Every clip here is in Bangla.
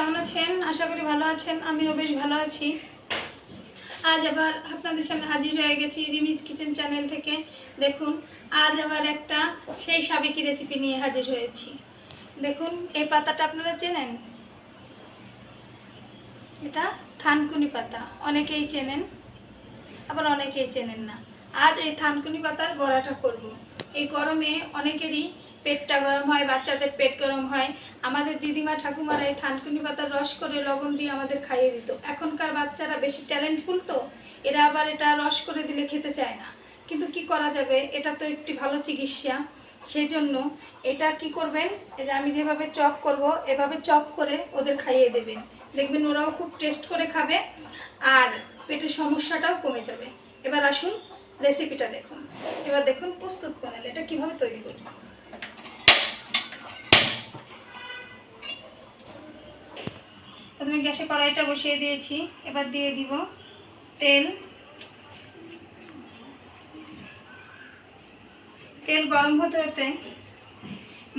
কেমন আছেন? আশা করি ভালো আছেন। আমিও বেশ ভালো আছি। আজ আবার আপনাদের সামনে হাজির হয়ে গেছি রিমিস কিচেন চ্যানেল থেকে। দেখুন, আজ আবার একটা সেই সাবেকি রেসিপি নিয়ে হাজির হয়েছি। দেখুন, এই পাতাটা আপনারা চেনেন? এটা থানকুনি পাতা। অনেকেই চেনেন, আবার অনেকেই চেনেন না। আজ এই থানকুনি পাতার বড়াটা করব। এই গরমে অনেকেরই পেটটা গরম হয়, বাচ্চাদের পেট গরম হয়। আমাদের দিদিমা ঠাকুমারা এই থানকুনি পাতার রস করে লবণ দিয়ে আমাদের খাইয়ে দিত। এখনকার বাচ্চারা বেশি ট্যালেন্টফুল, তো এরা আবার এটা রস করে দিলে খেতে চায় না। কিন্তু কি করা যাবে, এটা তো একটি ভালো চিকিৎসা। সেই জন্য এটা কি করবেন, এই যে আমি যেভাবে চপ করব এভাবে চপ করে ওদের খাইয়ে দেবেন। দেখবেন ওরাও খুব টেস্ট করে খাবে আর পেটের সমস্যাটাও কমে যাবে। এবার আসুন রেসিপিটা দেখুন। এবার দেখুন প্রস্তুত প্রণালী, এটা কিভাবে তৈরি করব। প্রথমে গ্যাসে কড়াইটা বসিয়ে দিয়েছি। এবার দিয়ে দিব তেল। তেল গরম হতে হতে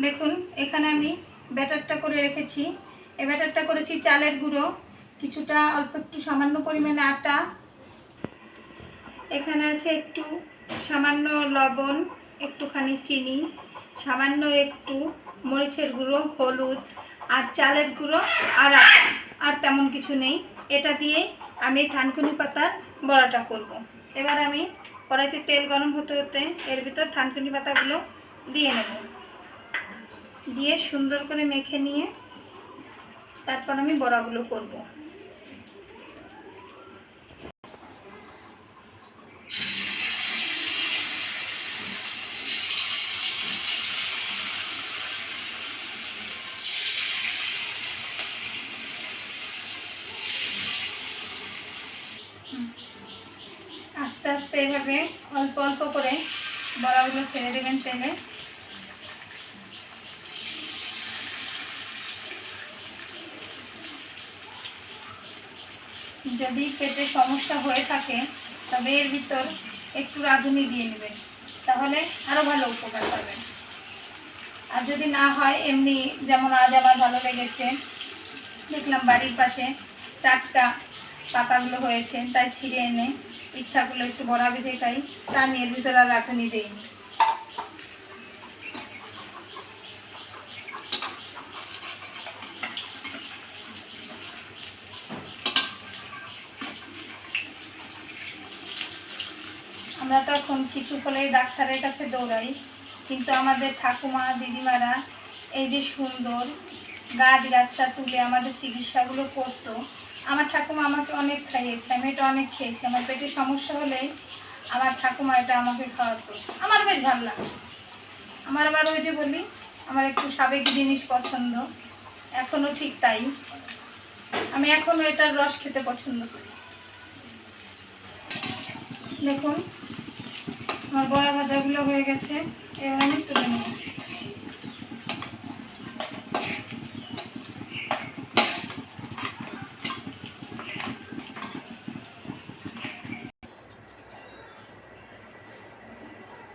দেখুন এখানে আমি ব্যাটারটা করে রেখেছি। এই ব্যাটারটা করেছি চালের গুঁড়ো, কিছুটা অল্প একটু সামান্য পরিমাণে আটা, এখানে আছে একটু সামান্য লবণ, একটুখানি চিনি, সামান্য একটু মরিচের গুঁড়ো, হলুদ আর চালের গুঁড়ো আর আটা, আর তেমন কিছু নেই। এটা দিয়ে আমি থানকুনি পাতার বড়াটা করব। এবার আমি কড়াইতে তেল গরম হতে হতে এর ভিতর থানকুনি পাতাগুলো দিয়ে নেব। দিয়ে সুন্দর করে মেখে নিয়ে তারপর আমি বড়াগুলো করব। আস্তে আস্তে এভাবে অল্প অল্প করে বড়াগুলো ছেড়ে দেবেন তেলে। যদি পেটের সমস্যা হয়ে থাকে তবে এর ভিতর একটু রাঁধুনি দিয়ে নেবেন, তাহলে আরও ভালো উপকার পাবেন। আর যদি না হয় এমনি, যেমন আজ আমার ভালো লেগেছে, দেখলাম বাড়ির পাশে টাটকা পাতাগুলো হয়েছে, তাই ছিঁড়ে এনে ইচ্ছাগুলো একটু বড়া ভেজে খাই, তা আমি এর ভিতরে আর রাঁধুনি দিইনি। আমরা তো এখন কিছু হলেই ডাক্তারের কাছে দৌড়াই, কিন্তু আমাদের ঠাকুমা দিদিমারা এই যে সুন্দর গাছটা তুলে আমাদের চিকিৎসাগুলো করতো। আমার ঠাকুমা আমাকে অনেক খাইয়েছে, আমি এটা অনেক খেয়েছি। আমার পেটের সমস্যা হলেই আমার ঠাকুমা এটা আমাকে খাওয়াতো, আমার বেশ ভালো লাগে। আমার আবার ওই যে বলি, আমার একটু সাবেকি জিনিস পছন্দ, এখনও ঠিক তাই। আমি এখনও এটার রস খেতে পছন্দ করি। দেখুন আমার বড়া ভাজাগুলো হয়ে গেছে, এবার আমি তুলে নেব।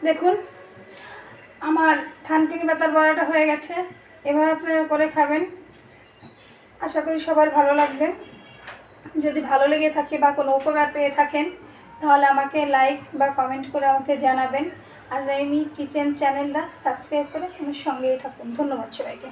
দেখুন আমার থানকুনি পাতার বড়াটা হয়ে গেছে। এবার আপনারা করে খাবেন, আশা করি সবার ভালো লাগবে। যদি ভালো লেগে থাকে বা কোনো উপকার পেয়ে থাকেন তাহলে আমাকে লাইক বা কমেন্ট করে আমাকে জানাবেন। আর রিমি কিচেন চ্যানেলটা সাবস্ক্রাইব করে আমার সঙ্গেই থাকুন। ধন্যবাদ সবাইকে।